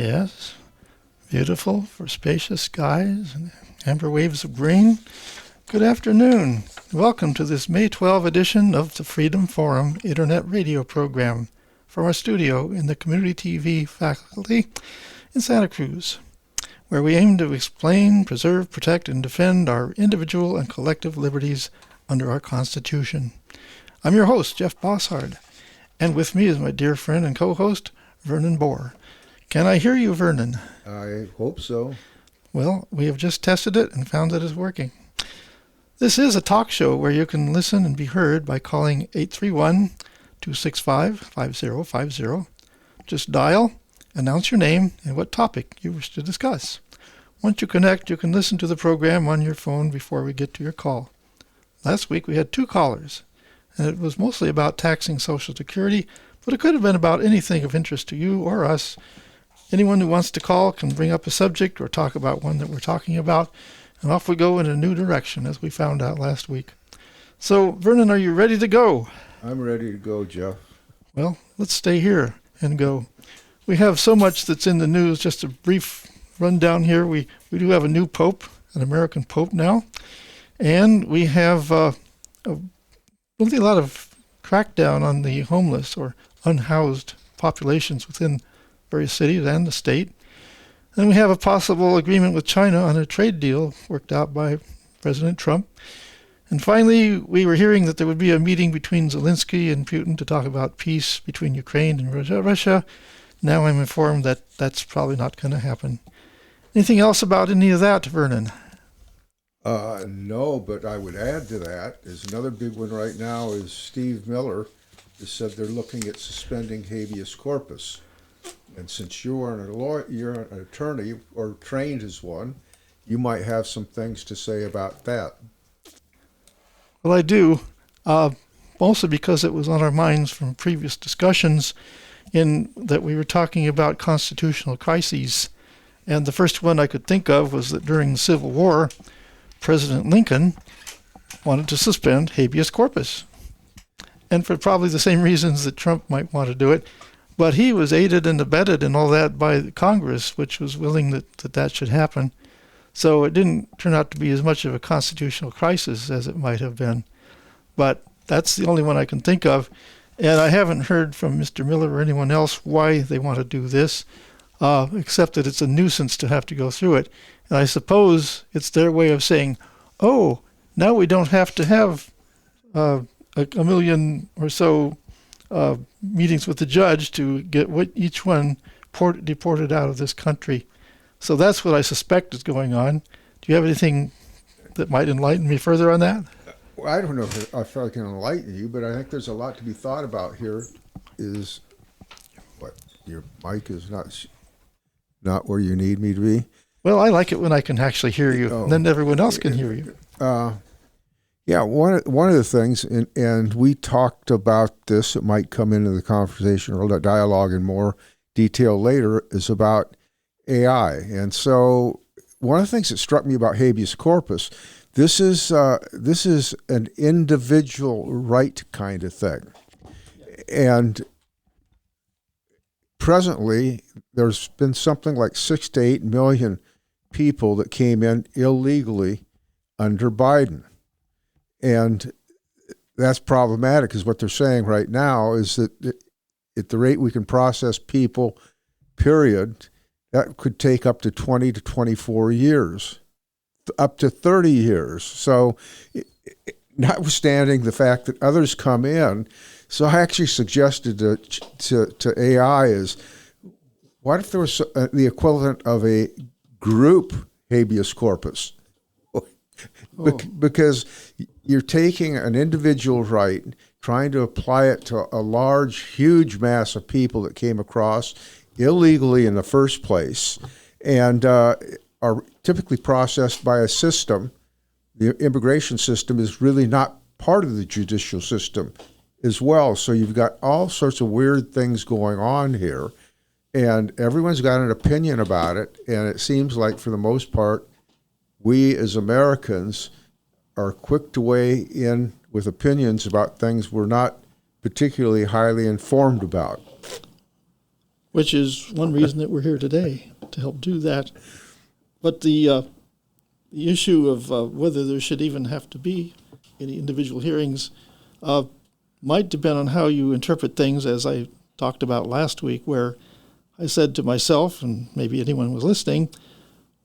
Yes, beautiful for spacious skies and amber waves of green. Good afternoon. Welcome to this May 12 edition of the Freedom Forum Internet Radio program from our studio in the Community TV faculty in Santa Cruz, where we aim to explain, preserve, protect, and defend our individual and collective liberties under our Constitution. I'm your host, Jeff Bossard, and with me is my dear friend and co-host, Vernon Bohr. Can I hear you, Vernon? I hope so. Well, we have just tested it and found that it's working. This is a talk show where you can listen and be heard by calling 831-265-5050. Just dial, announce your name, and what topic you wish to discuss. Once you connect, you can listen to the program on your phone before we get to your call. Last week we had 2 callers, and it was mostly about taxing Social Security, but it could have been about anything of interest to you or us. Anyone who wants to call can bring up a subject or talk about one that we're talking about, and off we go in a new direction, as we found out last week. So, Vernon, are you ready to go? I'm ready to go, Jeff. Well, let's stay here and go. We have so much that's in the news. Just a brief rundown here. We do have a new pope, an American pope now, and we have really a lot of crackdown on the homeless or unhoused populations within various cities and the state. And we have a possible agreement with China on a trade deal worked out by President Trump. And finally, we were hearing that there would be a meeting between Zelensky and Putin to talk about peace between Ukraine and Russia. Now I'm informed that that's probably not going to happen. Anything else about any of that, Vernon? No, but I would add to that is another big one right now is Steve Miller has said they're looking at suspending habeas corpus. And since you are you're an attorney or trained as one, you might have some things to say about that. Well, I do, mostly because it was on our minds from previous discussions in that we were talking about constitutional crises. And the first one I could think of was that during the Civil War, President Lincoln wanted to suspend habeas corpus. And for probably the same reasons that Trump might want to do it. But he was aided and abetted and all that by Congress, which was willing that should happen. So it didn't turn out to be as much of a constitutional crisis as it might have been. But that's the only one I can think of. And I haven't heard from Mr. Miller or anyone else why they want to do this, except that it's a nuisance to have to go through it. And I suppose it's their way of saying, oh, now we don't have to have a million or so meetings with the judge to get each one deported out of this country. So that's what I suspect is going on. Do you have anything that might enlighten me further on that? Well, I don't know if I can enlighten you, but I think there's a lot to be thought about here. Is what your mic is not where you need me to be. Well, I like it when I can actually hear you, and then everyone else can hear you. Yeah, one of the things, and we talked about this, it might come into the conversation or the dialogue in more detail later, is about AI. And so one of the things that struck me about habeas corpus, this is an individual right kind of thing. And presently, there's been something like 6 to 8 million people that came in illegally under Biden. And that's problematic, because what they're saying right now is that at the rate we can process people, period, that could take up to 20 to 24 years, up to 30 years. So notwithstanding the fact that others come in, so I actually suggested to AI is, what if there was the equivalent of a group habeas corpus? Because you're taking an individual right, trying to apply it to a large, huge mass of people that came across illegally in the first place and are typically processed by a system. The immigration system is really not part of the judicial system as well. So you've got all sorts of weird things going on here, and everyone's got an opinion about it. And it seems like, for the most part, we as Americans are quick to weigh in with opinions about things we're not particularly highly informed about. which is one reason that we're here today, to help do that. But the issue of whether there should even have to be any individual hearings might depend on how you interpret things, as I talked about last week, where I said to myself, and maybe anyone was listening,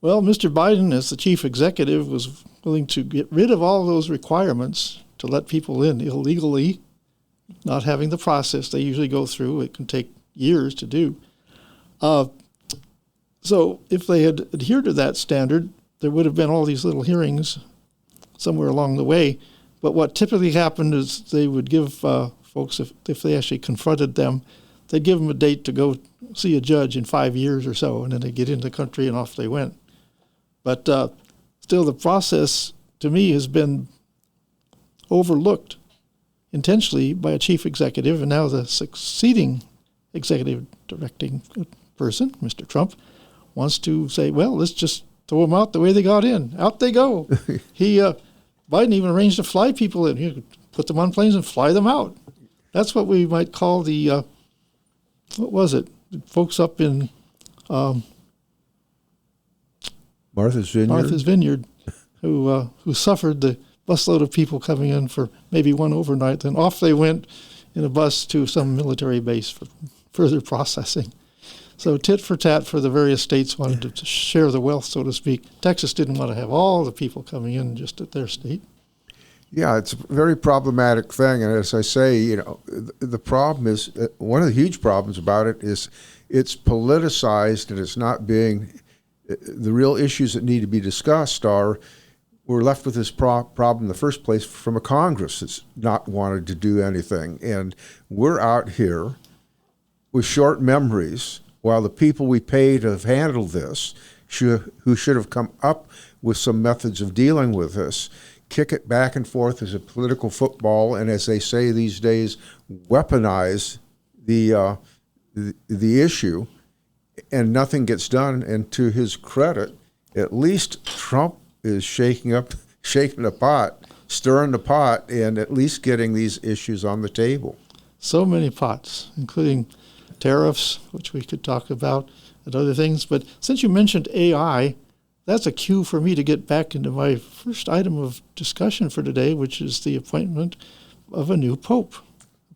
well, Mr. Biden, as the chief executive, was willing to get rid of all those requirements to let people in illegally, not having the process they usually go through. It can take years to do. So if they had adhered to that standard, there would have been all these little hearings somewhere along the way. But what typically happened is they would give folks, if they actually confronted them, they'd give them a date to go see a judge in 5 years or so, and then they'd get into the country and off they went. But still, the process, to me, has been overlooked intentionally by a chief executive, and now the succeeding executive directing person, Mr. Trump, wants to say, well, let's just throw them out the way they got in. Out they go. Biden even arranged to fly people in. He could put them on planes and fly them out. That's what we might call the, what was it? Folks up in Martha's Vineyard, who suffered the busload of people coming in for maybe one overnight. Then off they went in a bus to some military base for further processing. So tit for tat for the various states wanted to share the wealth, so to speak. Texas didn't want to have all the people coming in just at their state. Yeah, it's a very problematic thing. And as I say, the problem is, one of the huge problems about it is it's politicized, and it's not being, the real issues that need to be discussed are, we're left with this problem in the first place from a Congress that's not wanted to do anything. And we're out here with short memories, while the people we pay to have handled this, who should have come up with some methods of dealing with this, kick it back and forth as a political football, and as they say these days, weaponize the issue, and nothing gets done. And to his credit, at least Trump is shaking the pot, stirring the pot, and at least getting these issues on the table. So many pots, including tariffs, which we could talk about, and other things. But since you mentioned AI, that's a cue for me to get back into my first item of discussion for today, which is the appointment of a new pope,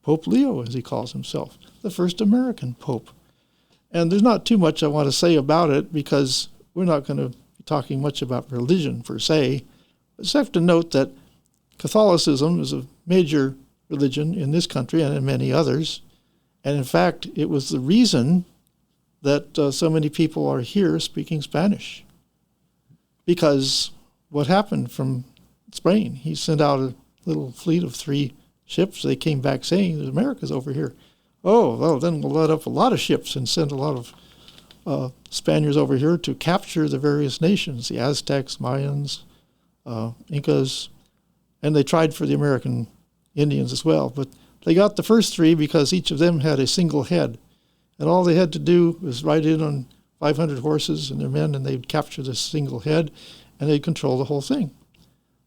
Pope Leo, as he calls himself, the first American pope. And there's not too much I want to say about it, because we're not going to be talking much about religion per se. But just have to note that Catholicism is a major religion in this country and in many others. And in fact, it was the reason that so many people are here speaking Spanish. Because what happened from Spain, he sent out a little fleet of 3 ships. They came back saying, America's over here. Oh, well, then we'll let up a lot of ships and send a lot of Spaniards over here to capture the various nations, the Aztecs, Mayans, Incas, and they tried for the American Indians as well. But they got the first 3 because each of them had a single head. And all they had to do was ride in on 500 horses and their men, and they'd capture this single head, and they'd control the whole thing.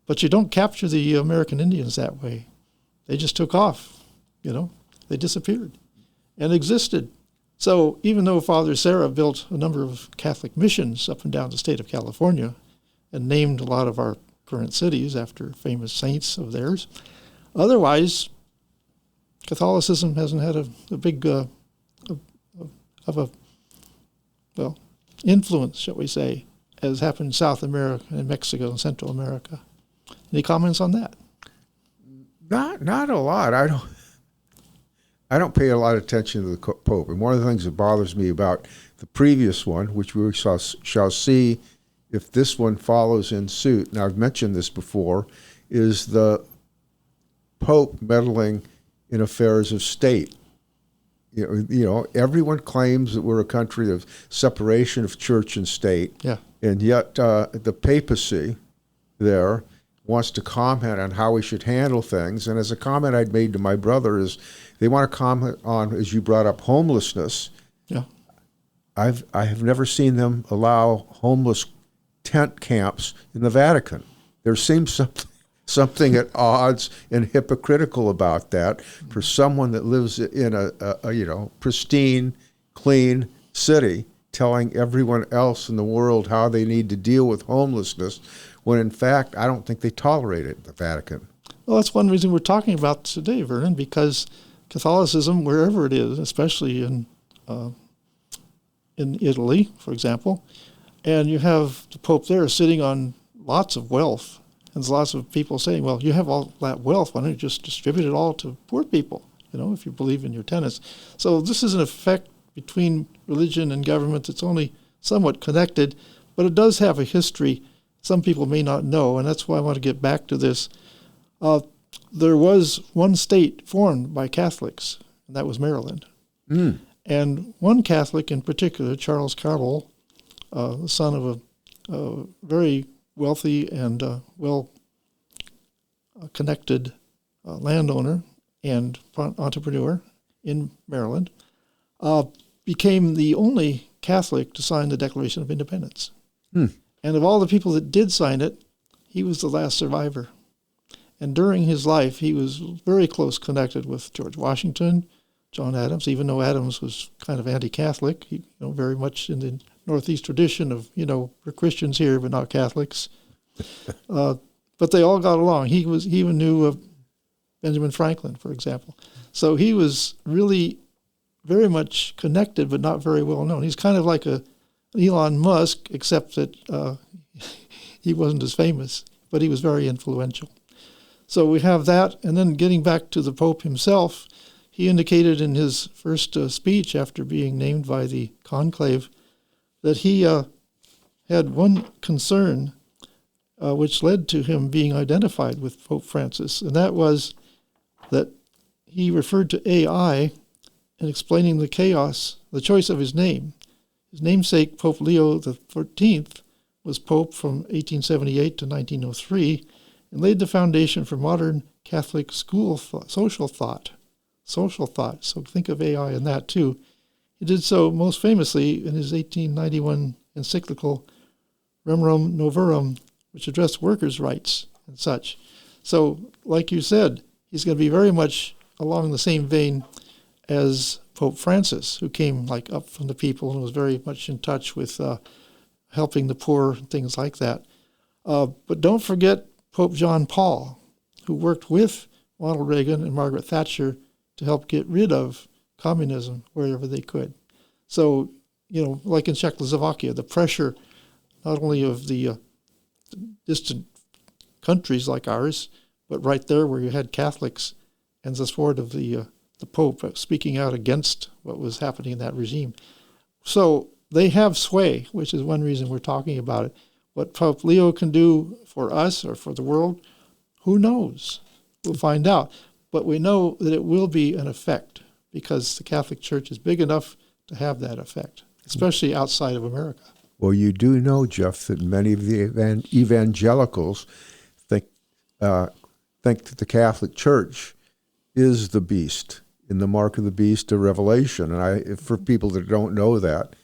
But you don't capture the American Indians that way. They just took off, They disappeared and existed. So even though Father Sarah built a number of Catholic missions up and down the state of California and named a lot of our current cities after famous saints of theirs, otherwise, Catholicism hasn't had a big influence, shall we say, as happened in South America and Mexico and Central America. Any comments on that? Not a lot. I don't pay a lot of attention to the Pope. And one of the things that bothers me about the previous one, which we shall see if this one follows in suit, and I've mentioned this before, is the Pope meddling in affairs of state. Everyone claims that we're a country of separation of church and state, and yet the papacy there wants to comment on how we should handle things. And as a comment I'd made to my brother is, they want to comment on, as you brought up, homelessness. Yeah, I have never seen them allow homeless tent camps in the Vatican. There seems something at odds and hypocritical about that for someone that lives in a pristine, clean city, telling everyone else in the world how they need to deal with homelessness, when in fact, I don't think they tolerate it, the Vatican. Well, that's one reason we're talking about today, Vernon, because Catholicism, wherever it is, especially in Italy, for example, and you have the Pope there sitting on lots of wealth, and there's lots of people saying, well, you have all that wealth, why don't you just distribute it all to poor people, if you believe in your tenets. So this is an effect between religion and government that's only somewhat connected, but it does have a history some people may not know, and that's why I want to get back to this. There was one state formed by Catholics, and that was Maryland. Mm. And one Catholic in particular, Charles Carroll, the son of a very wealthy and well-connected landowner and entrepreneur in Maryland, became the only Catholic to sign the Declaration of Independence. Mm. And of all the people that did sign it, he was the last survivor. And during his life, he was very close connected with George Washington, John Adams, even though Adams was kind of anti-Catholic, he, very much in the Northeast tradition of, we're Christians here, but not Catholics. But they all got along. He even knew of Benjamin Franklin, for example. So he was really very much connected, but not very well known. He's kind of like a Elon Musk, except that he wasn't as famous, but he was very influential. So we have that, and then getting back to the Pope himself, he indicated in his first speech after being named by the conclave that he had one concern which led to him being identified with Pope Francis, and that was that he referred to AI in explaining the choice of his name. His namesake, Pope Leo XIII, was Pope from 1878 to 1903 and laid the foundation for modern Catholic social thought. So think of AI in that too. He did so most famously in his 1891 encyclical Rerum Novarum, which addressed workers' rights and such. So, like you said, he's going to be very much along the same vein as Pope Francis, who came up from the people and was very much in touch with helping the poor and things like that. But don't forget Pope John Paul, who worked with Ronald Reagan and Margaret Thatcher to help get rid of communism wherever they could. So, like in Czechoslovakia, the pressure not only of the distant countries like ours, but right there where you had Catholics and the support of the Pope speaking out against what was happening in that regime. So they have sway, which is one reason we're talking about it. What Pope Leo can do for us or for the world, who knows? We'll find out. But we know that it will be an effect because the Catholic Church is big enough to have that effect, especially outside of America. Well, you do know, Jeff, that many of the evangelicals think that the Catholic Church is the beast, in the mark of the beast of Revelation. And for people that don't know that,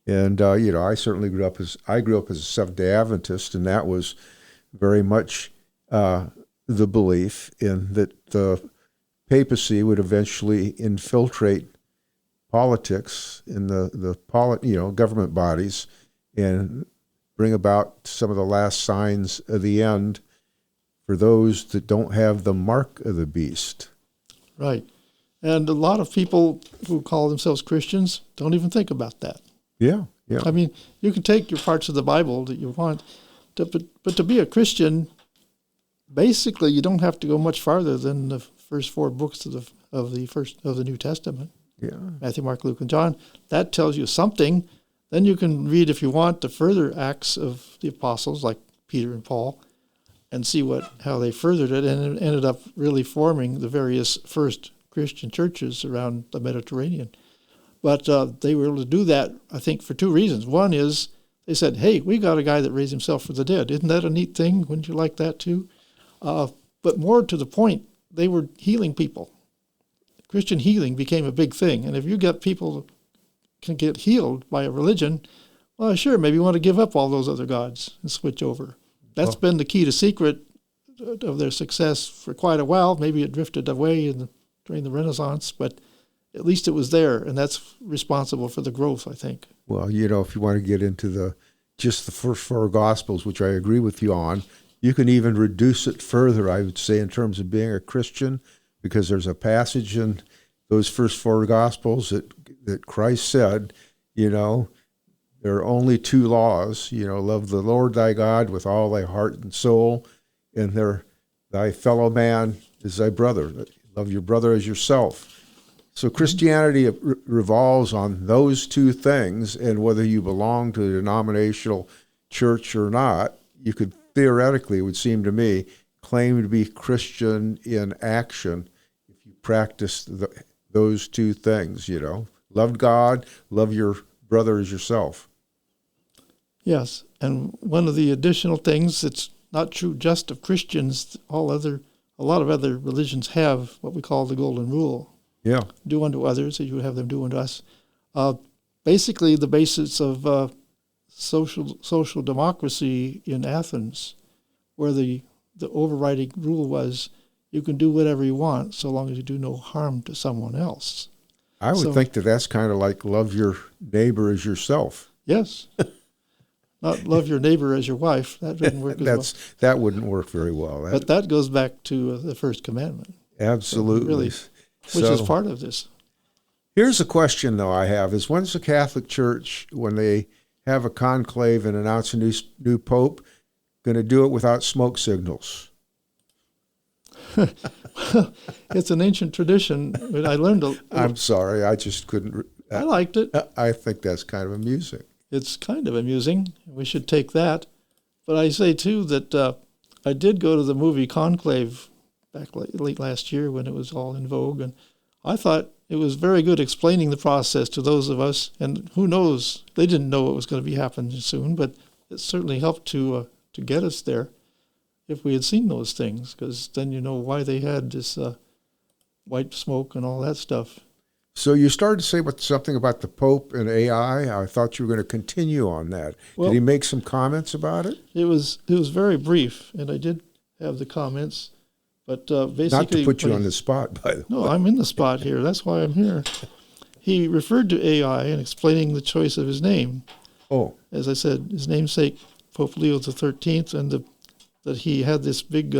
and I certainly grew up as a Seventh-day Adventist, and that was very much the belief in that the papacy would eventually infiltrate politics in the government bodies and bring about some of the last signs of the end for those that don't have the mark of the beast. Right. And a lot of people who call themselves Christians don't even think about that. Yeah. I mean, you can take your parts of the Bible that you want, but to be a Christian, basically you don't have to go much farther than the first four books of the New Testament. Yeah. Matthew, Mark, Luke, and John. That tells you something. Then you can read, if you want, the further acts of the apostles, like Peter and Paul, and see how they furthered it, and it ended up really forming the various first Christian churches around the Mediterranean. But they were able to do that, I think, for two reasons. One is they said, hey, we got a guy that raised himself from the dead. Isn't that a neat thing? Wouldn't you like that too? But more to the point, they were healing people. Christian healing became a big thing. And if you get people that can get healed by a religion, well, sure, maybe you want to give up all those other gods and switch over. That's been the key to secret of their success for quite a while. Maybe it drifted away during the Renaissance, but at least it was there, and that's responsible for the growth, I think. Well, if you want to get into just the first four Gospels, which I agree with you on, you can even reduce it further, I would say, in terms of being a Christian, because there's a passage in those first four Gospels that Christ said, there are only two laws, love the Lord thy God with all thy heart and soul, and thy fellow man is thy brother. Love your brother as yourself. So Christianity revolves on those two things, and whether you belong to a denominational church or not, you could theoretically, it would seem to me, claim to be Christian in action if you practice those two things, Love God, love your brother as yourself. Yes, and one of the additional things that's not true just of Christians, a lot of other religions have what we call the Golden Rule. Yeah. Do unto others as you would have them do unto us. Basically, the basis of social democracy in Athens, where the overriding rule was you can do whatever you want so long as you do no harm to someone else. I would think that's kind of like love your neighbor as yourself. Yes. Not love your neighbor as your wife. That wouldn't work as well. That wouldn't work very well. But that goes back to the first commandment. Absolutely. Which is part of this. Here's a question, though, I have, is when's the Catholic Church, when they have a conclave and announce a new pope, going to do it without smoke signals? It's an ancient tradition. I learned I'm sorry, I just couldn't. I liked it. I think that's kind of amusing. It's kind of amusing. We should take that. But I say, too, that I did go to the movie Conclave back late last year when it was all in vogue, and I thought it was very good explaining the process to those of us, and who knows, they didn't know it was going to be happening soon, but it certainly helped to get us there if we had seen those things, because then you know why they had this white smoke and all that stuff. So you started to say something about the Pope and AI. I thought you were going to continue on that. Well, did he make some comments about it? It was very brief, and I did have the comments, but basically... Not to put you on the spot, by the way. No, I'm in the spot here. That's why I'm here. He referred to AI in explaining the choice of his name. Oh. As I said, his namesake, Pope Leo XIII, and that he had this big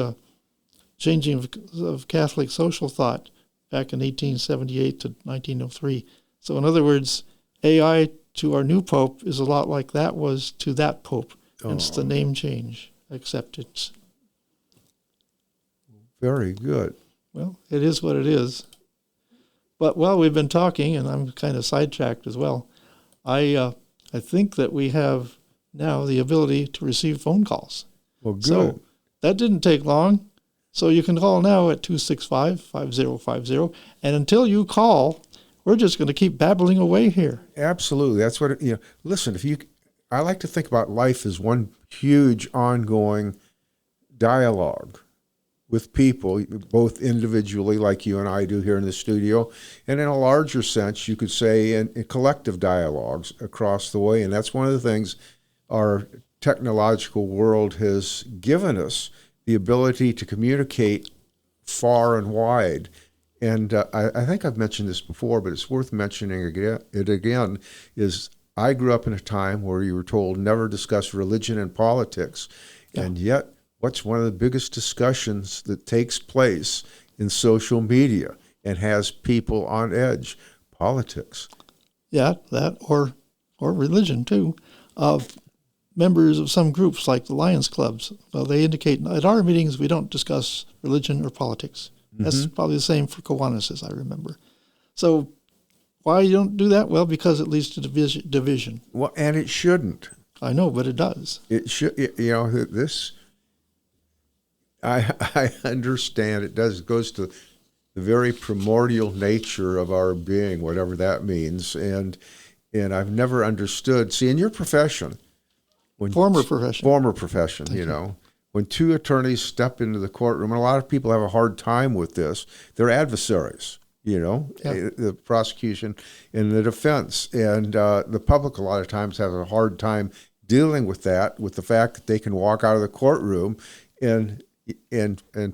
changing of Catholic social thought back in 1878 to 1903. So in other words, AI to our new Pope is a lot like that was to that Pope. It's the name change, acceptance. Very good. Well, it is what it is. But while we've been talking, and I'm kind of sidetracked as well, I think that we have now the ability to receive phone calls. Well, good. So that didn't take long. So you can call now at 265-5050. And until you call, we're just going to keep babbling away here. Absolutely. That's what, listen, I like to think about life as one huge ongoing dialogue with people, both individually, like you and I do here in the studio, and in a larger sense, you could say in collective dialogues across the way. And that's one of the things our technological world has given us, the ability to communicate far and wide. And I think I've mentioned this before, but it's worth mentioning it again, is I grew up in a time where you were told never discuss religion and politics. Yeah. And yet, what's one of the biggest discussions that takes place in social media and has people on edge? Politics. Yeah, that or religion too. Members of some groups like the Lions Clubs, well, they indicate at our meetings we don't discuss religion or politics. Mm-hmm. That's probably the same for Kiwanis, as I remember. So why you don't do that? Well, because it leads to division. Well, and it shouldn't. I know, but it does. It should. This. I understand it does. It goes to the very primordial nature of our being, whatever that means, and I've never understood. See, in your profession. Former profession, when two attorneys step into the courtroom, and a lot of people have a hard time with this, they're adversaries, the prosecution and the defense. And the public a lot of times have a hard time dealing with that, with the fact that they can walk out of the courtroom and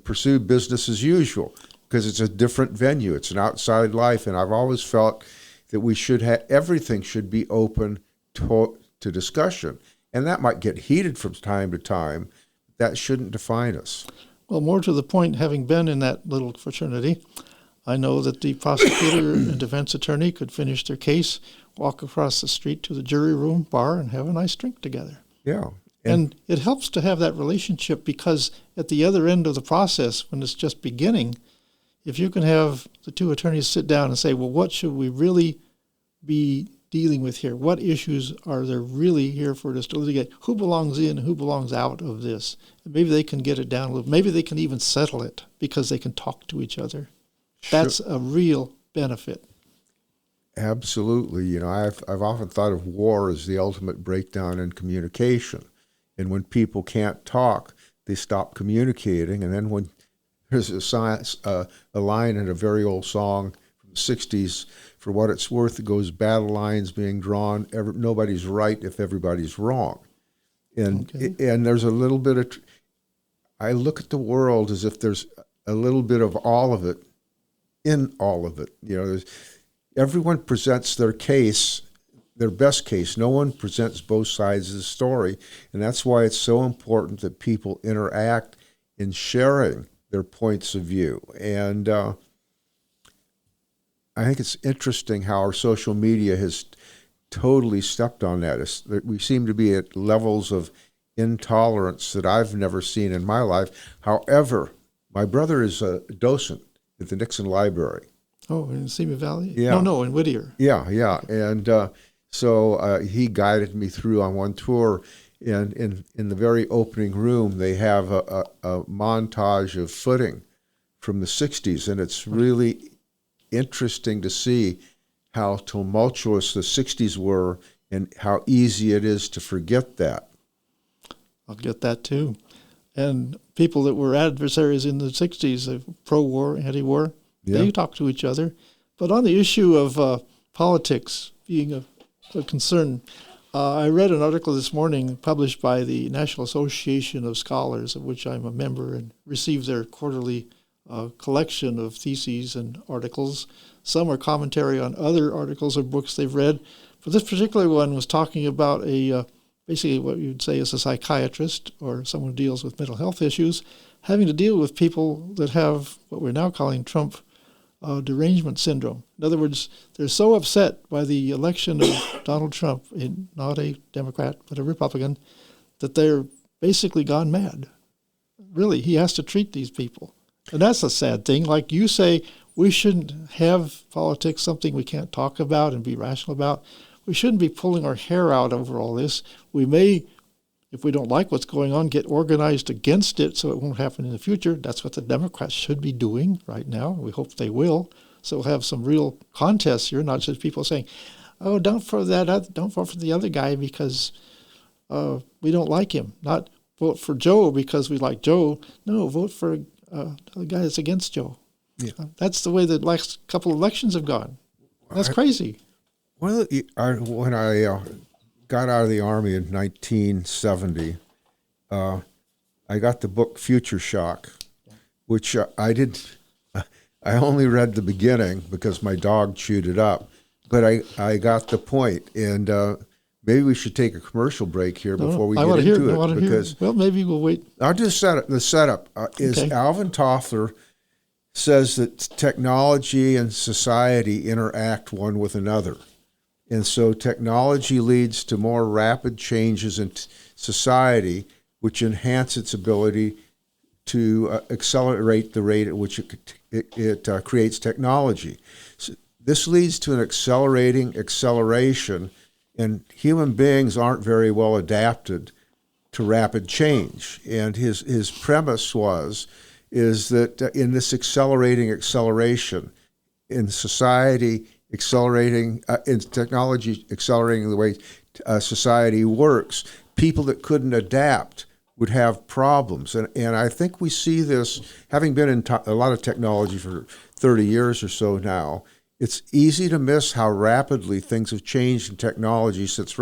pursue business as usual. because it's a different venue. It's an outside life, and I've always felt that we should have everything should be open to discussion, and that might get heated from time to time. That shouldn't define us. Well, more to the point, having been in that little fraternity, I know that the prosecutor and defense attorney could finish their case, walk across the street to the jury room bar, and have a nice drink together. Yeah. And it helps to have that relationship, because at the other end of the process, when it's just beginning, if you can have the two attorneys sit down and say, well, what should we really be dealing with here? What issues are there really here for us to litigate? Who belongs in and who belongs out of this? And maybe they can get it down a little. Maybe they can even settle it because they can talk to each other. That's a real benefit. Absolutely. You know, I've often thought of war as the ultimate breakdown in communication. And when people can't talk, they stop communicating. And then when there's a line in a very old song from the 60s, for what it's worth, it goes, battle lines being drawn, nobody's right if everybody's wrong. And and there's a little bit of, I look at the world as if there's a little bit of all of it in all of it. You know, everyone presents their case, their best case. No one presents both sides of the story. And that's why it's so important that people interact in sharing their points of view. And I think it's interesting how our social media has totally stepped on that. We seem to be at levels of intolerance that I've never seen in my life. However, my brother is a docent at the Nixon Library. Oh, in Simi Valley? Yeah. No, in Whittier. Yeah. And so he guided me through on one tour. And in the very opening room, they have a montage of footing from the 60s. And it's really interesting to see how tumultuous the 60s were and how easy it is to forget that. I'll get that too. And people that were adversaries in the 60s, pro-war, anti-war, they talk to each other. But on the issue of politics being a concern, I read an article this morning published by the National Association of Scholars, of which I'm a member, and receive their quarterly collection of theses and articles. Some are commentary on other articles or books they've read. But this particular one was talking about basically what you'd say is a psychiatrist or someone who deals with mental health issues, having to deal with people that have what we're now calling Trump derangement syndrome. In other words, they're so upset by the election of Donald Trump, not a Democrat, but a Republican, that they're basically gone mad. Really, he has to treat these people. And that's a sad thing. Like you say, we shouldn't have politics something we can't talk about and be rational about. We shouldn't be pulling our hair out over all this. We may, if we don't like what's going on, get organized against it so it won't happen in the future. That's what the Democrats should be doing right now. We hope they will. So we'll have some real contests here, not just people saying, oh, don't vote for the other guy because we don't like him. Not vote for Joe because we like Joe. No, vote for the guy that's against Joe. Yeah. That's the way the last couple of elections have gone. That's crazy. Well, when I got out of the Army in 1970, I got the book Future Shock, which I only read the beginning because my dog chewed it up, but I got the point. And maybe we should take a commercial break here before we get into it. Because well, maybe we'll wait. I'll just set it. The setup is Alvin Toffler says that technology and society interact one with another. And so technology leads to more rapid changes in society, which enhance its ability to accelerate the rate at which it creates technology. So this leads to an acceleration, and human beings aren't very well adapted to rapid change. And his premise is that in this acceleration in society, in technology accelerating the way society works, people that couldn't adapt would have problems. And I think we see this, having been in a lot of technology for 30 years or so now, it's easy to miss how rapidly things have changed in technology since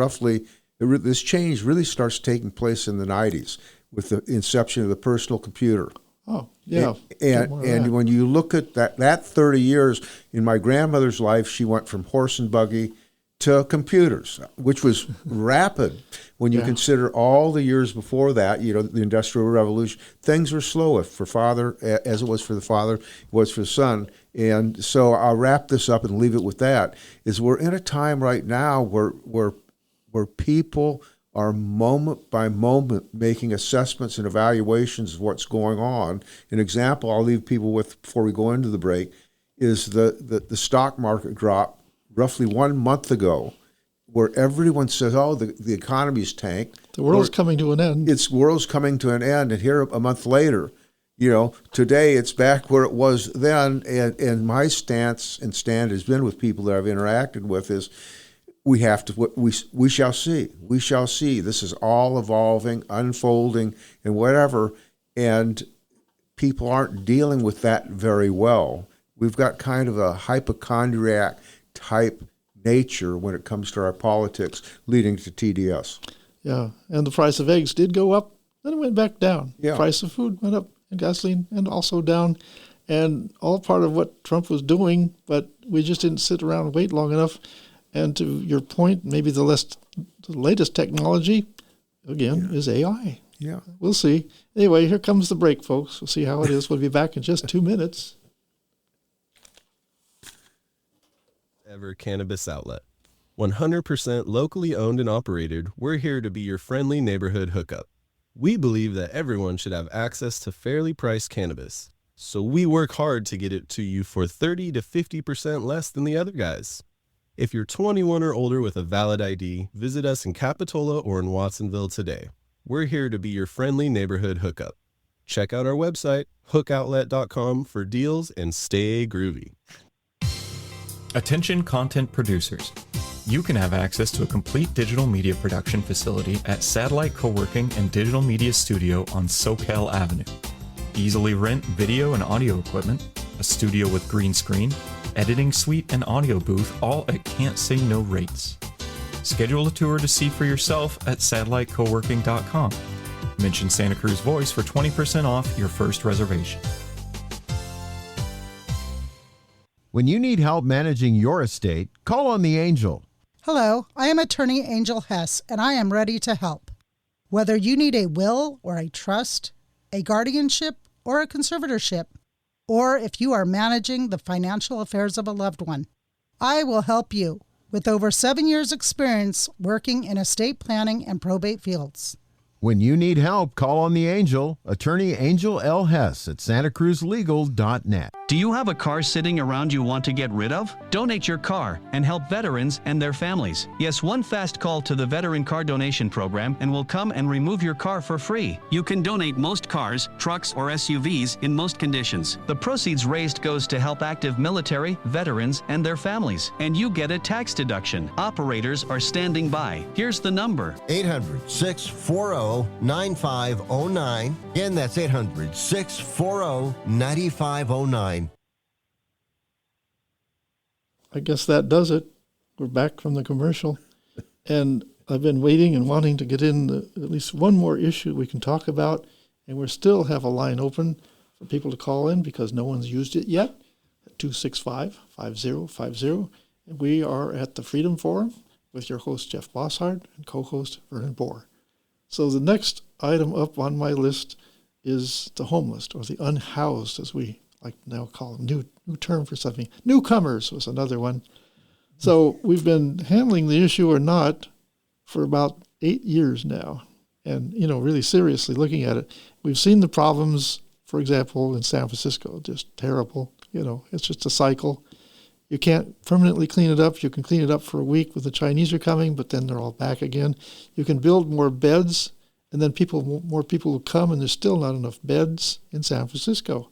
this change really starts taking place in the 90s with the inception of the personal computer. Oh, yeah. And when you look at that 30 years, in my grandmother's life, she went from horse and buggy to computers, which was rapid. When you consider all the years before that, the Industrial Revolution, things were slow for father, as it was for the father, it was for the son. And so I'll wrap this up and leave it with that, is we're in a time right now where people are moment by moment making assessments and evaluations of what's going on. An example I'll leave people with before we go into the break is the stock market drop roughly 1 month ago, where everyone says, oh, the economy's tanked. The world's coming to an end. World's coming to an end, and here a month later, today it's back where it was then. And my stance and stand has been with people that I've interacted with is, we shall see. We shall see. This is all evolving, unfolding, and whatever. And people aren't dealing with that very well. We've got kind of a hypochondriac type nature when it comes to our politics, leading to TDS. Yeah, and the price of eggs did go up, then it went back down. Yeah. Price of food went up, and gasoline, and also down. And all part of what Trump was doing, but we just didn't sit around and wait long enough. And to your point, maybe the latest technology, again, is AI. Yeah. We'll see. Anyway, here comes the break, folks. We'll see how it is. We'll be back in just 2 minutes. Ever Cannabis Outlet. 100% locally owned and operated, we're here to be your friendly neighborhood hookup. We believe that everyone should have access to fairly priced cannabis, so we work hard to get it to you for 30 to 50% less than the other guys. If you're 21 or older with a valid ID, visit us in Capitola or in Watsonville today. We're here to be your friendly neighborhood hookup. Check out our website, hookoutlet.com, for deals and stay groovy. Attention content producers. You can have access to a complete digital media production facility at Satellite Co-working and Digital Media Studio on Soquel Avenue. Easily rent video and audio equipment, a studio with green screen, editing suite and audio booth, all at can't say no rates. Schedule a tour to see for yourself at satellitecoworking.com. Mention Santa Cruz Voice for 20% off your first reservation. When you need help managing your estate, call on the Angel. Hello, I am attorney Angel Hess, and I am ready to help. Whether you need a will or a trust, a guardianship or a conservatorship, or if you are managing the financial affairs of a loved one, I will help you with over 7 years' experience working in estate planning and probate fields. When you need help, call on the Angel, attorney Angel L. Hess at santacruzlegal.net. Do you have a car sitting around you want to get rid of? Donate your car and help veterans and their families. Yes, one fast call to the Veteran Car Donation Program and we'll come and remove your car for free. You can donate most cars, trucks, or SUVs in most conditions. The proceeds raised goes to help active military, veterans, and their families. And you get a tax deduction. Operators are standing by. Here's the number. 800-640-9509. Again, that's 800-640-9509. I guess that does it. We're back from the commercial. And I've been waiting and wanting to get in at least one more issue we can talk about. And we still have a line open for people to call in because no one's used it yet at 265-5050. And we are at the Freedom Forum with your host, Jeff Bosshard, and co-host Vernon Bohr. So the next item up on my list is the homeless, or the unhoused, as we like now call them. New term for something. Newcomers was another one. So we've been handling the issue or not for about 8 years now, and really seriously looking at it. We've seen the problems, for example, in San Francisco, just terrible. It's just a cycle. You can't permanently clean it up. You can clean it up for a week when the Chinese are coming, but then they're all back again. You can build more beds, and then more people will come, and there's still not enough beds in San Francisco.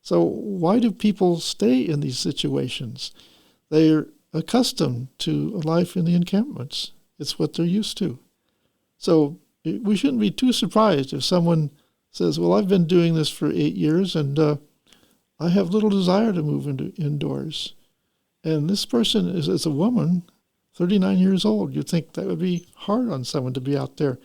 So why do people stay in these situations? They're accustomed to a life in the encampments. It's what they're used to. So we shouldn't be too surprised if someone says, well, I've been doing this for 8 years, and I have little desire to move into indoors. And this person is a woman, 39 years old. You'd think that would be hard on someone to be out there.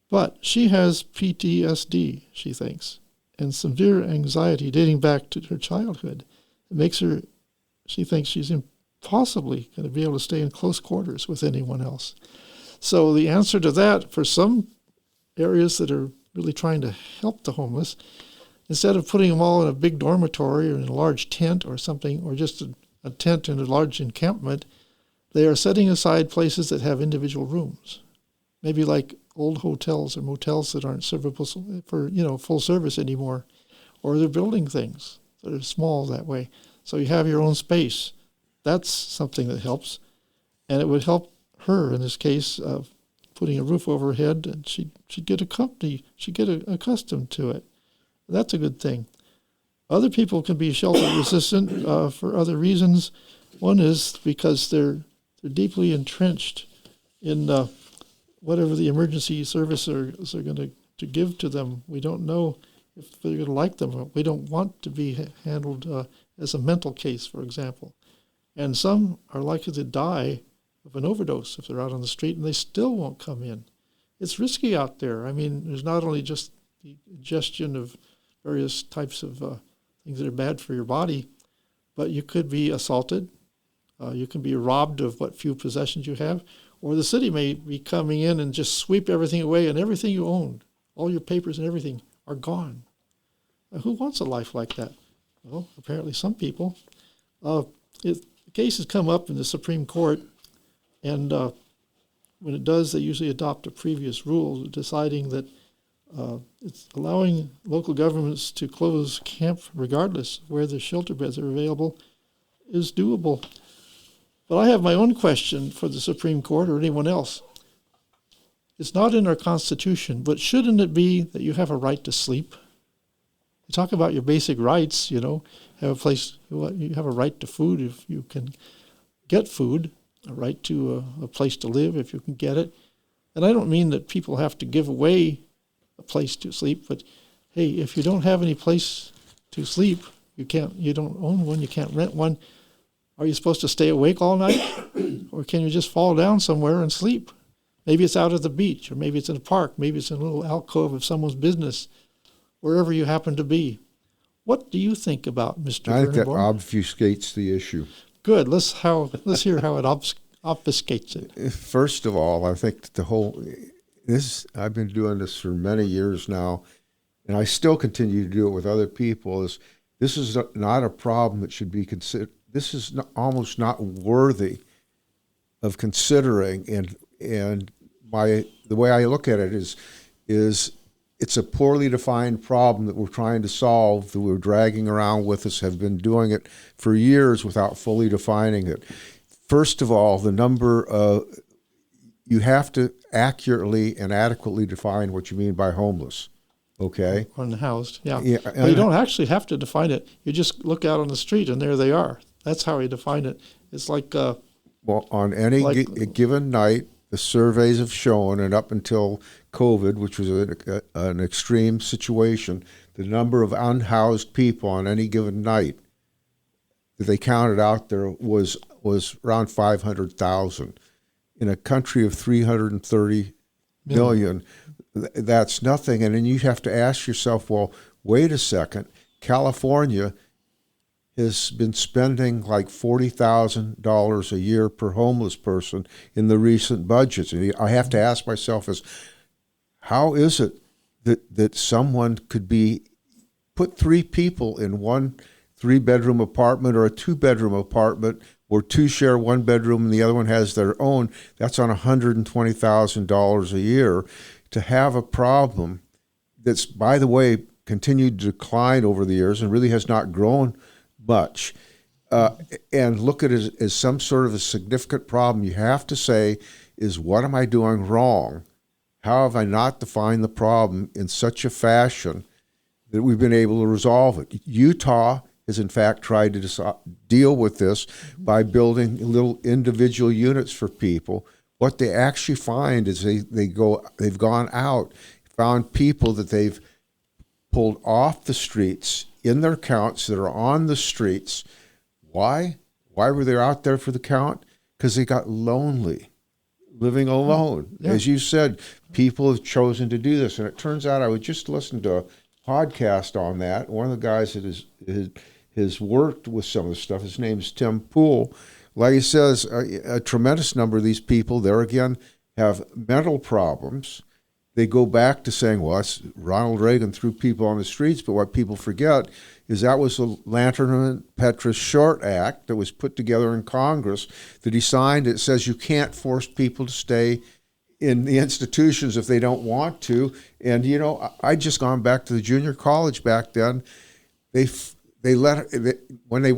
But she has PTSD, she thinks. and severe anxiety dating back to her childhood. It makes her, she thinks she's impossibly going to be able to stay in close quarters with anyone else. So the answer to that, for some areas that are really trying to help the homeless, instead of putting them all in a big dormitory or in a large tent or something, or just a tent in a large encampment, they are setting aside places that have individual rooms, maybe like old hotels or motels that aren't servable for, full service anymore, or they're building things that are small that way. So you have your own space. That's something that helps, and it would help her in this case of putting a roof over her head, and she'd get accustomed to it. That's a good thing. Other people can be shelter resistant for other reasons. One is because they're deeply entrenched in whatever the emergency services are going to give to them. We don't know if they're going to like them. We don't want to be handled as a mental case, for example. And some are likely to die of an overdose if they're out on the street, and they still won't come in. It's risky out there. I mean, there's not only just the ingestion of various types of things that are bad for your body, but you could be assaulted. You can be robbed of what few possessions you have, or the city may be coming in and just sweep everything away, and everything you owned, all your papers and everything, are gone. Now, who wants a life like that? Well, apparently some people. The case has come up in the Supreme Court, and when it does, they usually adopt a previous rule deciding that it's allowing local governments to close camp regardless of where the shelter beds are available is doable. But I have my own question for the Supreme Court or anyone else. It's not in our Constitution, but shouldn't it be that you have a right to sleep? You talk about your basic rights, have a place, you have a right to food if you can get food, a right to a place to live if you can get it. And I don't mean that people have to give away a place to sleep, but hey, if you don't have any place to sleep, you don't own one, you can't rent one, are you supposed to stay awake all night? Or can you just fall down somewhere and sleep? Maybe it's out at the beach, or maybe it's in a park, maybe it's in a little alcove of someone's business, wherever you happen to be. What do you think about Mr. I think that Bernborn? obfuscates the issue. Good. Let's hear how it obfuscates it. First of all, I think I've been doing this for many years now, and I still continue to do it with other people. This is not a problem that should be considered. This is almost not worthy of considering, and the way I look at it is it's a poorly defined problem that we're trying to solve, that we're dragging around with us, have been doing it for years without fully defining it. First of all, you have to accurately and adequately define what you mean by homeless. Okay? Unhoused, yeah. But you don't actually have to define it. You just look out on the street and there they are. That's how you define it. It's like... on any given night, the surveys have shown, and up until COVID, which was an extreme situation, the number of unhoused people on any given night that they counted out there was around 500,000. In a country of 330 million, that's nothing. And then you have to ask yourself, well, wait a second, California has been spending like $40,000 a year per homeless person in the recent budgets. And I have to ask myself how is it that someone could put three people in one 3-bedroom apartment or a 2-bedroom apartment, or two share one bedroom and the other one has their own? That's on $120,000 a year. To have a problem that's, by the way, continued to decline over the years and really has not grown much, and look at it as some sort of a significant problem, you have to say, is what am I doing wrong? How have I not defined the problem in such a fashion that we've been able to resolve it? Utah has in fact tried to deal with this by building little individual units for people. What they actually find is they've gone out, found people that they've pulled off the streets in their counts that are on the streets. Why? Why were they out there for the count? Because they got lonely, living alone. Yeah. As you said, people have chosen to do this. And it turns out I was just listening to a podcast on that. One of the guys that has worked with some of the stuff, his name's Tim Poole. Like he says, a tremendous number of these people, there again, have mental problems. They go back to saying, well, it's Ronald Reagan threw people on the streets, but what people forget is that was the Lantern and Petrus Short Act that was put together in Congress that he signed. It says you can't force people to stay in the institutions if they don't want to. And, you know, I'd just gone back to the junior college back then. When they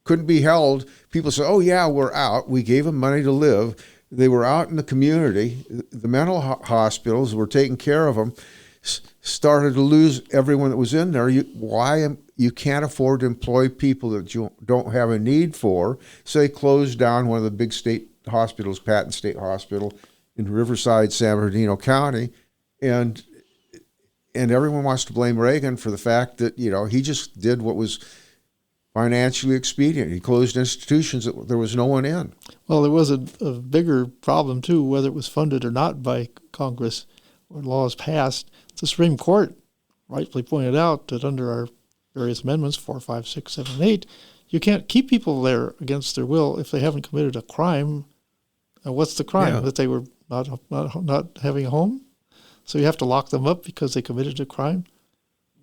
couldn't be held, people said, oh, yeah, we're out. We gave them money to live. They were out in the community. The mental hospitals were taking care of them, started to lose everyone that was in there. You can't afford to employ people that you don't have a need for. So they closed down one of the big state hospitals, Patton State Hospital in Riverside, San Bernardino County. And everyone wants to blame Reagan for the fact that, you know, he just did what was financially expedient. He closed institutions that there was no one in. Well, there was a bigger problem, too, whether it was funded or not by Congress or laws passed. The Supreme Court rightfully pointed out that under our various amendments, 4, 5, 6, 7, and 8, you can't keep people there against their will if they haven't committed a crime. And what's the crime? Yeah. That they were not having a home? So you have to lock them up because they committed a crime?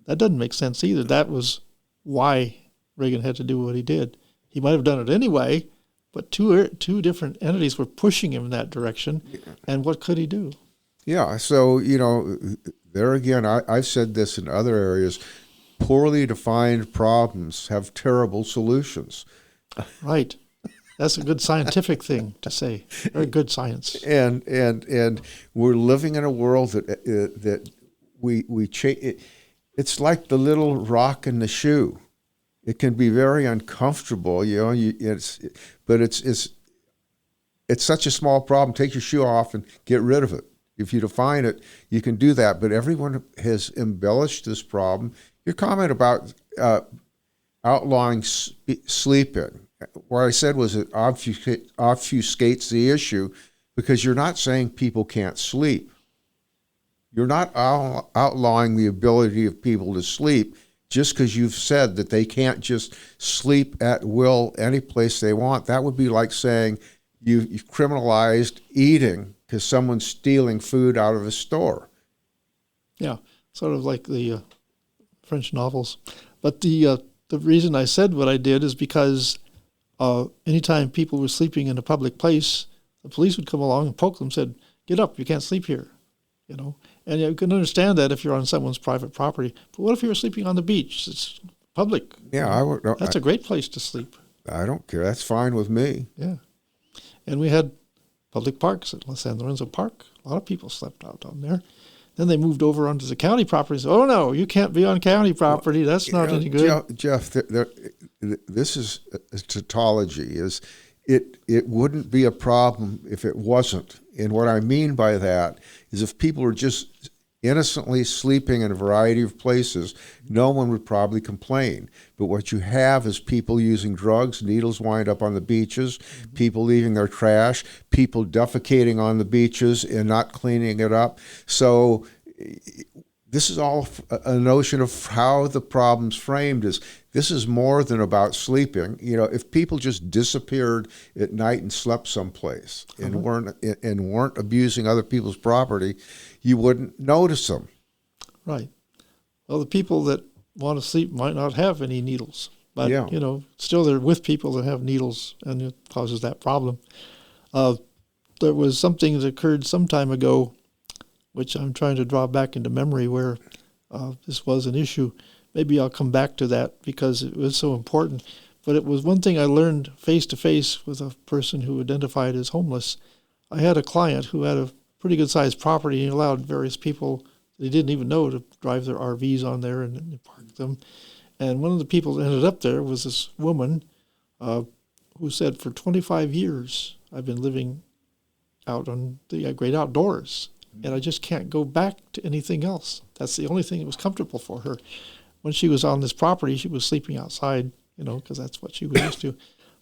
That doesn't make sense either. That was why Reagan had to do what he did. He might have done it anyway, but two different entities were pushing him in that direction, and what could he do? Yeah, so, you know, there again, I've said this in other areas, poorly defined problems have terrible solutions. Right. That's a good scientific thing to say. Very good science. And we're living in a world that we change. It's like the little rock in the shoe. It can be very uncomfortable, you know. But it's such a small problem. Take your shoe off and get rid of it. If you define it, you can do that. But everyone has embellished this problem. Your comment about outlawing sleeping, what I said was it obfuscates the issue because you're not saying people can't sleep. You're not outlawing the ability of people to sleep just because you've said that they can't just sleep at will any place they want. That would be like saying you've criminalized eating because someone's stealing food out of a store. Yeah, sort of like the French novels. But the reason I said what I did is because anytime people were sleeping in a public place, the police would come along and poke them and said, get up, you can't sleep here, you know. And you can understand that if you're on someone's private property. But what if you were sleeping on the beach? It's public. Yeah, That's a great place to sleep. I don't care. That's fine with me. Yeah. And we had public parks at San Lorenzo Park. A lot of people slept out on there. Then they moved over onto the county property and said, oh, no, you can't be on county property. That's not any good. Jeff, this is a tautology. It wouldn't be a problem if it wasn't. And what I mean by that is if people were just innocently sleeping in a variety of places, no one would probably complain. But what you have is people using drugs, needles wind up on the beaches, people leaving their trash, people defecating on the beaches and not cleaning it up. So this is all a notion of how the problem's framed is this is more than about sleeping. You know, if people just disappeared at night and slept someplace and weren't abusing other people's property, you wouldn't notice them. Right. Well, the people that want to sleep might not have any needles, but you know, still they're with people that have needles, and it causes that problem. There was something that occurred some time ago, which I'm trying to draw back into memory, where this was an issue. Maybe I'll come back to that because it was so important. But it was one thing I learned face-to-face with a person who identified as homeless. I had a client who had a pretty good-sized property and allowed various people they didn't even know to drive their RVs on there and park them. And one of the people that ended up there was this woman who said, for 25 years, I've been living out on the great outdoors, and I just can't go back to anything else. That's the only thing that was comfortable for her. When she was on this property, she was sleeping outside, you know, because that's what she was used to.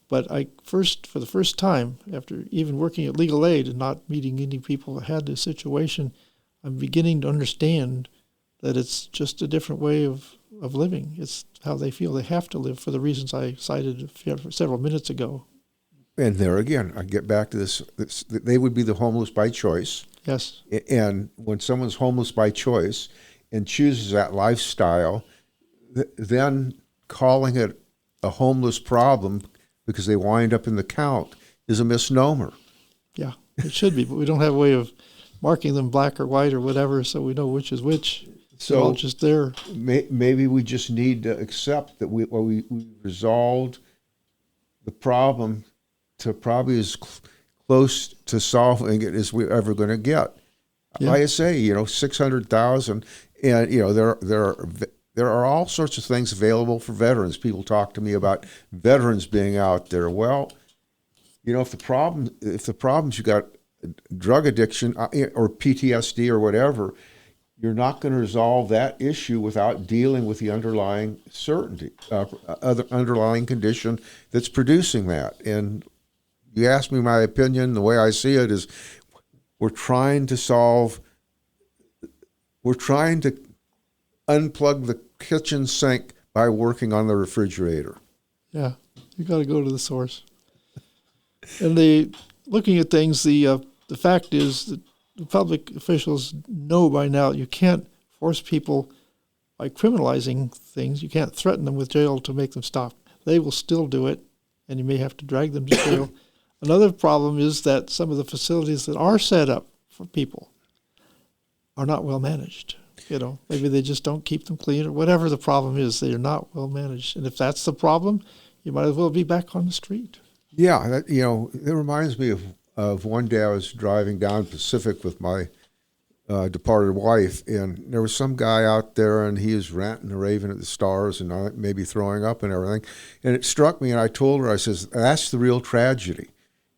But for the first time, after even working at Legal Aid and not meeting any people that had this situation, I'm beginning to understand that it's just a different way of living. It's how they feel they have to live for the reasons I cited several minutes ago. And there again, I get back to this, they would be the homeless by choice. Yes. And when someone's homeless by choice and chooses that lifestyle, then calling it a homeless problem because they wind up in the count is a misnomer. Yeah, it should be, but we don't have a way of marking them black or white or whatever, so we know which is which. So they're all just there. Maybe we just need to accept that we resolved the problem to probably as close to solving it as we're ever going to get. Yeah. Like I say, 600,000, and there are all sorts of things available for veterans. People talk to me about veterans being out there. Well, if the problem's you got drug addiction or PTSD or whatever, you're not going to resolve that issue without dealing with the underlying other underlying condition that's producing that. And you ask me my opinion, the way I see it is we're trying to unplug the kitchen sink by working on the refrigerator. Yeah, you got to go to the source. And looking at things, the fact is that the public officials know by now you can't force people by criminalizing things. You can't threaten them with jail to make them stop. They will still do it, and you may have to drag them to jail. Another problem is that some of the facilities that are set up for people are not well managed. Maybe they just don't keep them clean or whatever the problem is. They are not well managed. And if that's the problem, you might as well be back on the street. Yeah, it reminds me of one day I was driving down Pacific with my departed wife, and there was some guy out there, and he was ranting and raving at the stars and maybe throwing up and everything. And it struck me, and I told her, I says, that's the real tragedy.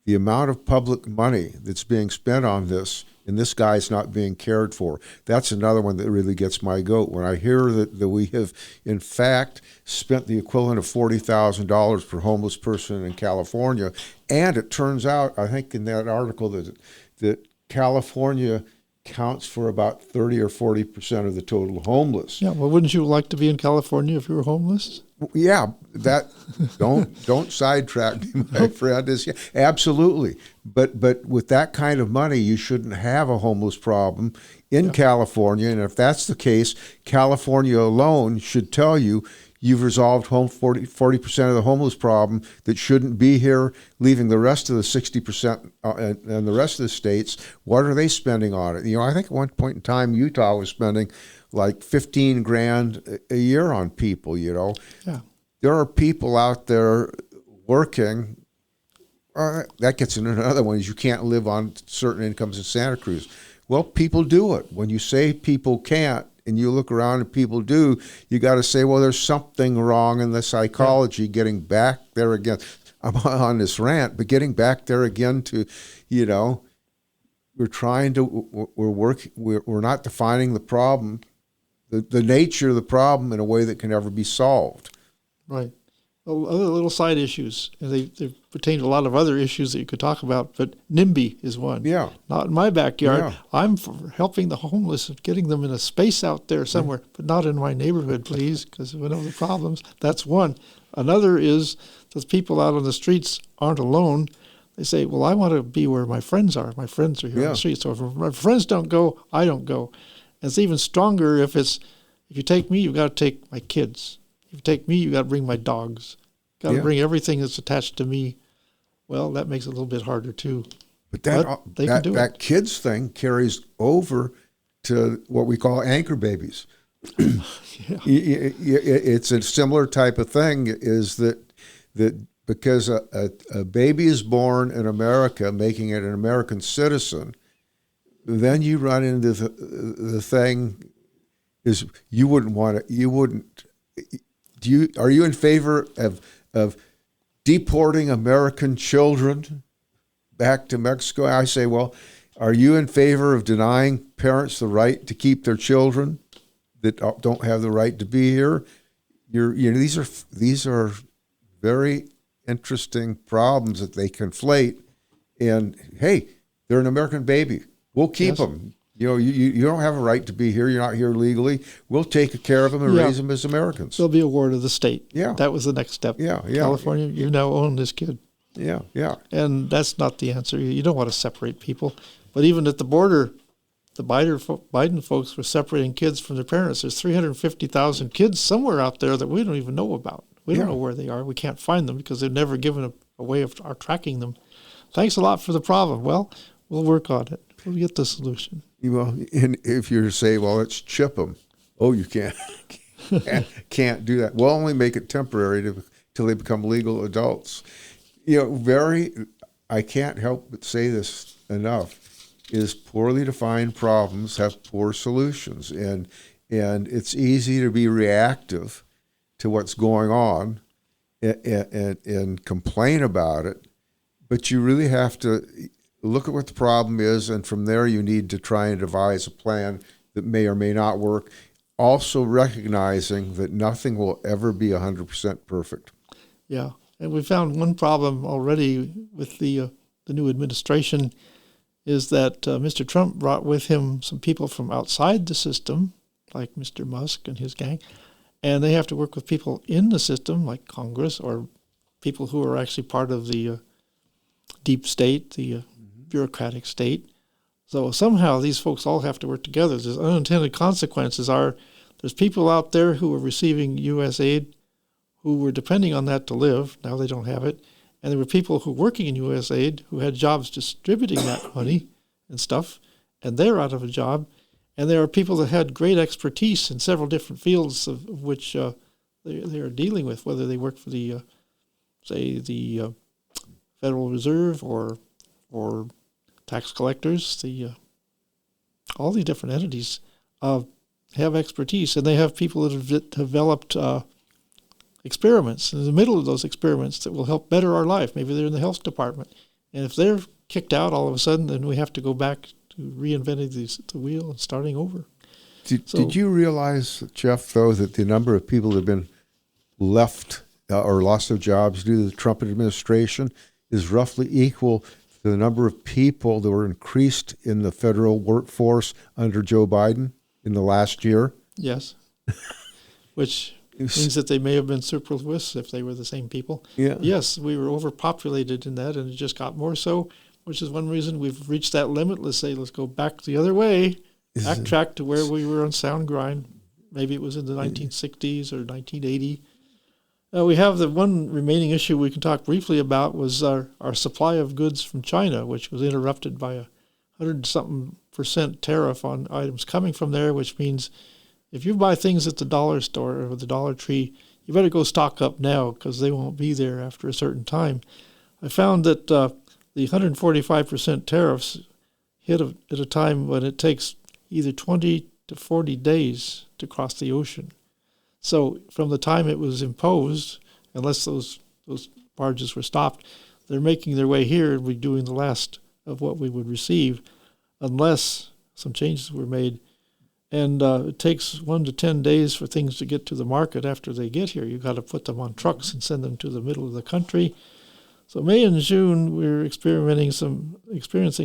The amount of public money that's being spent on this, and this guy's not being cared for. That's another one that really gets my goat. When I hear that we have, in fact, spent the equivalent of $40,000 per homeless person in California, and it turns out, I think in that article, that California counts for about 30 or 40% of the total homeless. Yeah, well, wouldn't you like to be in California if you were homeless? Yeah, don't sidetrack me, my friend. Absolutely, but with that kind of money, you shouldn't have a homeless problem in California. And if that's the case, California alone should tell you you've resolved 40% of the homeless problem that shouldn't be here, leaving the rest of the 60% and the rest of the states. What are they spending on it? I think at one point in time, Utah was spending like $15,000 a year on people. Yeah. There are people out there working. That gets into another one. Is you can't live on certain incomes in Santa Cruz. Well, people do it. When you say people can't, and you look around and people do, you got to say, well, there's something wrong in the psychology. Getting back there again, I'm on this rant, but getting back there again to, we're not defining the problem, the nature of the problem in a way that can ever be solved. Right. Well, other little side issues, and they pertain to a lot of other issues that you could talk about, but NIMBY is one. Yeah. Not in my backyard. Yeah. I'm for helping the homeless and getting them in a space out there somewhere, but not in my neighborhood, please, because we know the problems. That's one. Another is those people out on the streets aren't alone. They say, well, I want to be where my friends are. My friends are here on the street. So if my friends don't go, I don't go. And it's even stronger if you take me, you've got to take my kids. If you take me, you got to bring my dogs. Got to bring everything that's attached to me. Well, that makes it a little bit harder too. But they can do that kids thing carries over to what we call anchor babies. It's a similar type of thing. Is that because a baby is born in America, making it an American citizen, then you run into the thing is you wouldn't want it. You wouldn't. Are you in favor of deporting American children back to Mexico? I say, well, are you in favor of denying parents the right to keep their children that don't have the right to be here? These are very interesting problems that they conflate. And hey, they're an American baby. We'll keep them. You don't have a right to be here. You're not here legally. We'll take care of them and raise them as Americans. They'll be a ward of the state. Yeah. That was the next step. Yeah. California, you now own this kid. Yeah. And that's not the answer. You don't want to separate people. But even at the border, the Biden folks were separating kids from their parents. There's 350,000 kids somewhere out there that we don't even know about. We don't know where they are. We can't find them because they've never given a way of our tracking them. Thanks a lot for the problem. Well, we'll work on it. We'll get the solution. Well, and if you say, well, let's chip them. Oh, you can't do that. We'll only make it temporary till they become legal adults. I can't help but say this enough, is poorly defined problems have poor solutions. And it's easy to be reactive to what's going on and complain about it, but you really have to look at what the problem is, and from there you need to try and devise a plan that may or may not work, also recognizing that nothing will ever be 100% perfect. Yeah, and we found one problem already with the new administration is that Mr. Trump brought with him some people from outside the system, like Mr. Musk and his gang, and they have to work with people in the system, like Congress, or people who are actually part of the deep state, the bureaucratic state. So somehow these folks all have to work together. There's unintended consequences there's people out there who are receiving U.S. aid who were depending on that to live. Now they don't have it. And there were people who were working in U.S. aid who had jobs distributing that money and stuff, and they're out of a job. And there are people that had great expertise in several different fields of which they are dealing with, whether they work for the Federal Reserve or tax collectors. All these different entities have expertise, and they have people that have developed experiments in the middle of those experiments that will help better our life. Maybe they're in the health department. And if they're kicked out all of a sudden, then we have to go back to reinventing the wheel and starting over. Did you realize, Jeff, though, that the number of people that have been left or lost their jobs due to the Trump administration is roughly equal to the number of people that were increased in the federal workforce under Joe Biden in the last year? Yes. Which means that they may have been superfluous if they were the same people. Yeah. Yes, we were overpopulated in that, and it just got more so, which is one reason we've reached that limit. Let's say, let's go back the other way, backtrack to where we were on sound grind. Maybe it was in the 1960s or 1980. We have the one remaining issue we can talk briefly about was our supply of goods from China, which was interrupted by a 100-something% tariff on items coming from there, which means if you buy things at the dollar store or the Dollar Tree, you better go stock up now because they won't be there after a certain time. I found that the 145% tariffs hit at a time when it takes either 20 to 40 days to cross the ocean. So from the time it was imposed, unless those barges were stopped, they're making their way here and we're doing the last of what we would receive unless some changes were made. And it takes 1 to 10 days for things to get to the market after they get here. You've got to put them on trucks and send them to the middle of the country. So May and June, we're experiencing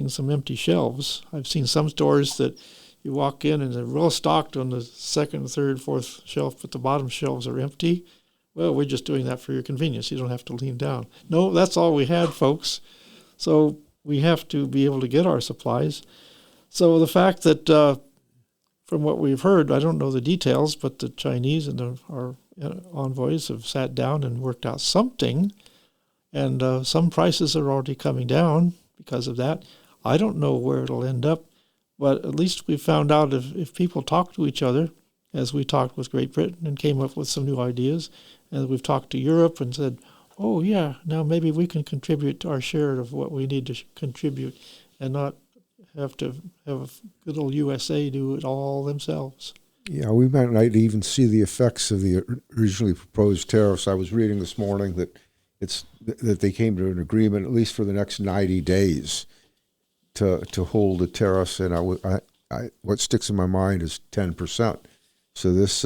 some empty shelves. I've seen some stores that you walk in and they're well stocked on the second, third, fourth shelf, but the bottom shelves are empty. Well, we're just doing that for your convenience. You don't have to lean down. No, that's all we had, folks. So we have to be able to get our supplies. So the fact that from what we've heard, I don't know the details, but the Chinese and our envoys have sat down and worked out something, and some prices are already coming down because of that. I don't know where it'll end up, but at least we found out if people talk to each other, as we talked with Great Britain and came up with some new ideas, and we've talked to Europe and said, oh yeah, now maybe we can contribute to our share of what we need to contribute and not have to have good old USA do it all themselves. Yeah, we might not even see the effects of the originally proposed tariffs. I was reading this morning that that they came to an agreement, at least for the next 90 days, to hold the tariffs. And what sticks in my mind is 10%. So this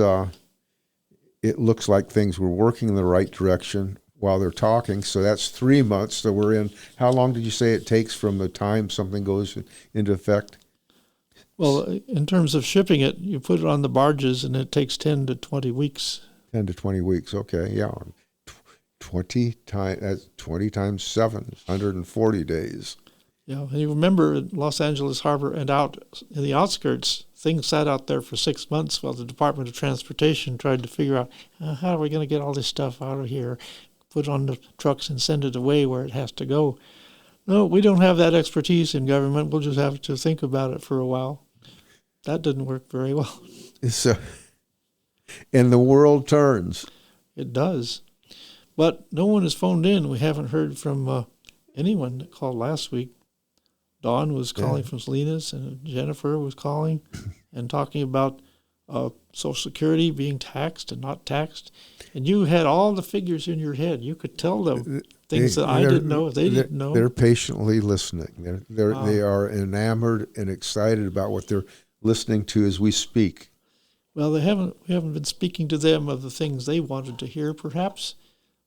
it looks like things were working in the right direction while they're talking. So that's 3 months. So we're in. How long did you say it takes from the time something goes into effect? Well, in terms of shipping it, you put it on the barges, and it takes 10 to 20 weeks. 10 to 20 weeks. Okay, yeah. 20 times, that's 20 times 7, 140 days. Yeah, and you remember in Los Angeles Harbor and out in the outskirts, things sat out there for 6 months while the Department of Transportation tried to figure out how are we going to get all this stuff out of here, put it on the trucks and send it away where it has to go. No, we don't have that expertise in government. We'll just have to think about it for a while. That didn't work very well. So, and the world turns. It does. But no one has phoned in. We haven't heard from anyone that called last week. Dawn was calling from Salinas, and Jennifer was calling and talking about Social Security being taxed and not taxed. And you had all the figures in your head. You could tell them things that I didn't know, they didn't know. They're patiently listening. They are enamored and excited about what they're listening to as we speak. Well, we haven't been speaking to them of the things they wanted to hear, perhaps,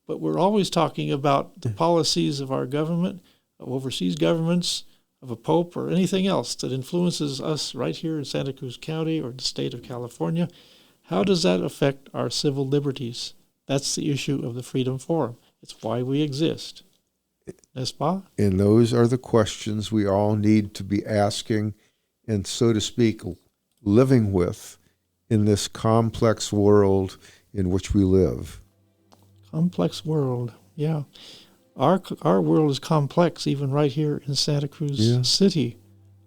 but we're always talking about the policies of our government, of overseas governments, of a pope, or anything else that influences us right here in Santa Cruz County or the state of California. How does that affect our civil liberties? That's the issue of the Freedom Forum. It's why we exist. N'est-ce pas? And those are the questions we all need to be asking and, so to speak, living with in this complex world in which we live. Complex world, yeah. Our world is complex, even right here in Santa Cruz City.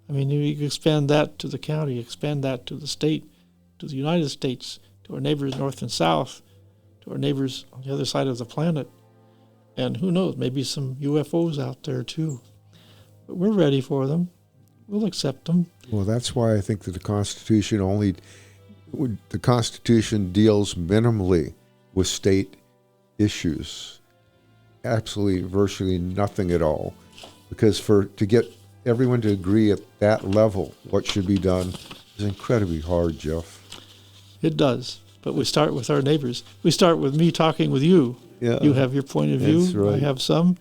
I mean, you expand that to the county, expand that to the state, to the United States, to our neighbors north and south, to our neighbors on the other side of the planet. And who knows, maybe some UFOs out there too. But we're ready for them. We'll accept them. Well, that's why I think that the Constitution deals minimally with state issues. Absolutely, virtually nothing at all. Because to get everyone to agree at that level, what should be done is incredibly hard, Jeff. It does. But we start with our neighbors. We start with me talking with you. Yeah, you have your point of view. That's right. I have some.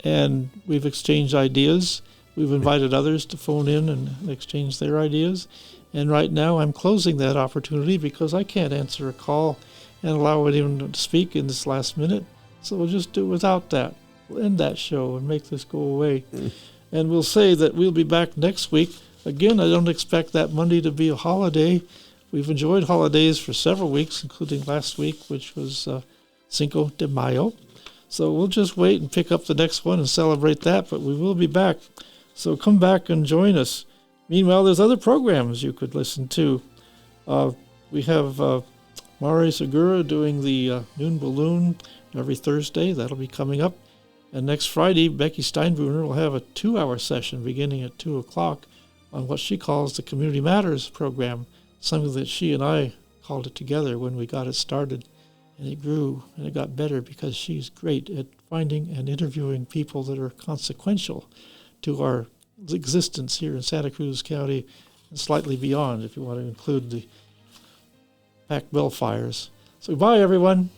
And we've exchanged ideas. We've invited others to phone in and exchange their ideas. And right now I'm closing that opportunity because I can't answer a call and allow anyone to speak in this last minute. So we'll just do without that. We'll end that show and make this go away. And we'll say that we'll be back next week. Again, I don't expect that Monday to be a holiday. We've enjoyed holidays for several weeks, including last week, which was Cinco de Mayo. So we'll just wait and pick up the next one and celebrate that, but we will be back. So come back and join us. Meanwhile, there's other programs you could listen to. We have Mari Segura doing the Noon Balloon every Thursday. That'll be coming up. And next Friday, Becky Steinbrunner will have a 2-hour session beginning at 2 o'clock on what she calls the Community Matters program, something that she and I called it together when we got it started. And it grew and it got better because she's great at finding and interviewing people that are consequential to our existence here in Santa Cruz County and slightly beyond, if you want to include the Pac Bell fires. So bye, everyone.